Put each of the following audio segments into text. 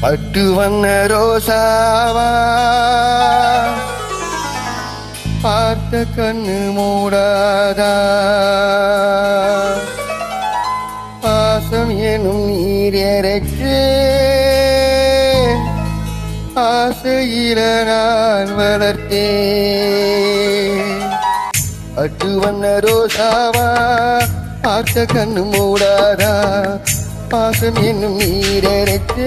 பட்டு வண்ண ரோசாவா பார்த்த கண்ணு மூடாதா பாசம் எனும் நீர் எறைக்கு ஆசையில நான் வளர்த்தேன் பட்டு வண்ண ரோசாவா பார்த்த கண்ணு மூடாதா பாசம் என்னும் நீரரைத்து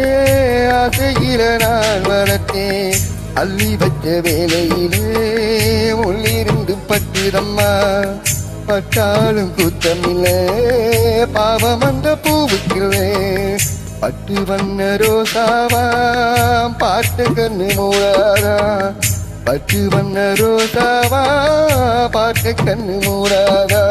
ஆசையில நான் வளர்த்தேன் அள்ளி வச்ச வேலையிலே உள்ளிருந்து பட்டுதம்மா பட்டாலும் குத்தமில்லை பாவம் அந்த பூவுக்கில்லை பட்டு வண்ண ரோசாவா பார்த்த கண்ணு மூடாதா பட்டு வண்ண ரோசாவா பார்த்த கண்ணு மூடாதா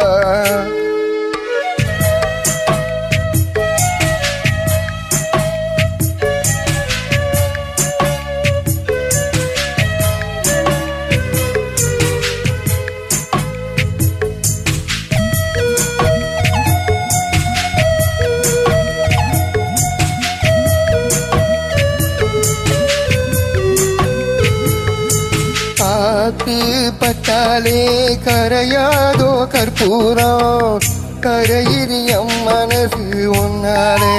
காத்து பட்டாலே கரையாதோ கற்பூரம் கரையிறியம் மனசு ஒன்னாலே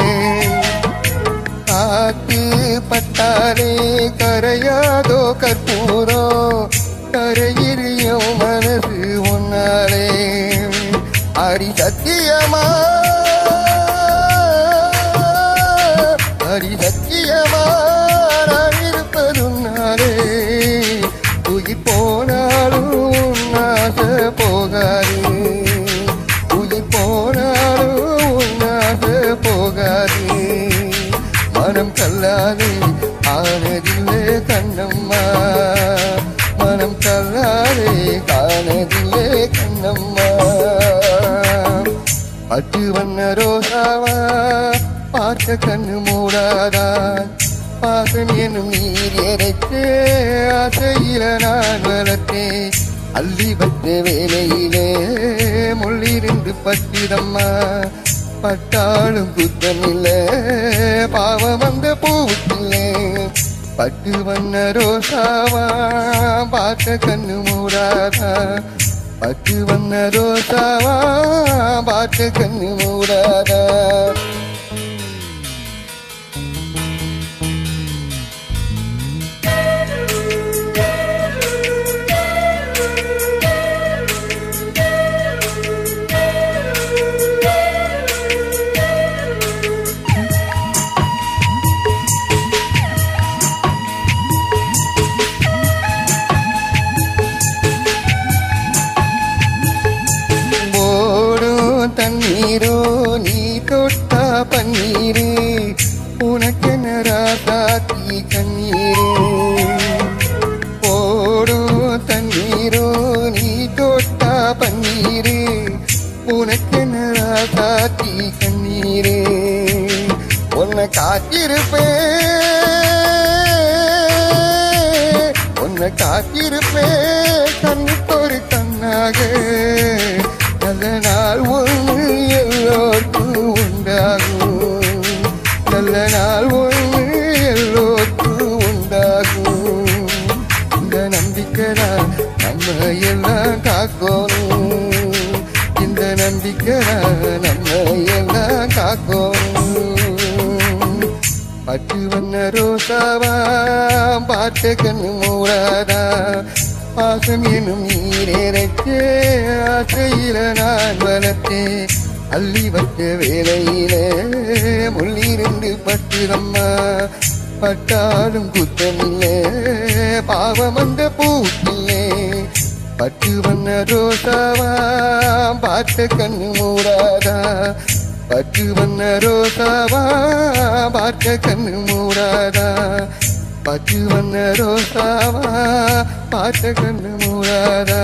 காத்து பட்டாலே கரையாதோ கற்பூரம் கரையிறியம் மனசு ஒன்னாலே அடி சத்தியமா அடி சத்தியமா நான் இருப்பதுன்னாலே உயிர் போனாலும் ஆசை போகாது உயிர் போனாலும் ஆசை போகாது மனம் கல்லாது ஆனதில்லை கண்ணம்மா மனம் கல்லாது காணதில்லை கண்ணம்மா பட்டு வண்ண ரோசாவா பார்த்த கண்ணு மூடாதா பாசம் என்னும் நீர் எறைத்து ஆசையில நான் வளர்த்தேன் அள்ளி வச்ச வேலையிலே முள்ளிருந்து பட்டுதம்மா பட்டாலும் குத்தமில்லை பாவம் வந்த பூவுக்கில்லை பட்டு வண்ண ரோசாவா பார்த்த கண்ணு மூடாதா பட்டு வண்ண ரோசாவா பார்த்த கண்ணு மூடாதா தண்ணீரோ நீ தொட்டா பன்னீரு உனக்கென ராசாத்தி கண்ணீரு ஓடோ தண்ணீரோ நீ தொட்டா பன்னீரு உனக்கென ராசாத்தி கண்ணீரு உன்னை காத்திருப்பேன் கண்ணுக்கு ஒரு கண்ணாக நல்ல நாள் ஒன்று எல்லோருக்கும் உண்டாகும் நல்ல நாள் ஒன்று எல்லோருக்கும் உண்டாகும் இந்த நம்பிக்கைதான் நம்ம எல்லாம் காக்கணும் இந்த நம்பிக்கைதான் நம்ம எல்லாம் காக்கணும் பட்டு வண்ண ரோசாவா பார்த்த கண்ணு மூடாதா பாசம் எனும் நீரேறைக்கு ஆசையில நான் வளர்த்தேன் அள்ளி வச்ச வேலையில முள்ளிருந்து பட்டுதம்மா பட்டாலும் குத்தமில்லை பாவம் அந்த பூக்கில்லை பட்டு வண்ண ரோசாவா பார்த்த கண்ணு மூடாதா பட்டு வண்ண ரோசாவா பார்த்த கண்ணு மூடாதா பட்டு வண்ண ரோசாவா பார்த்த கண்ணு மூடாதா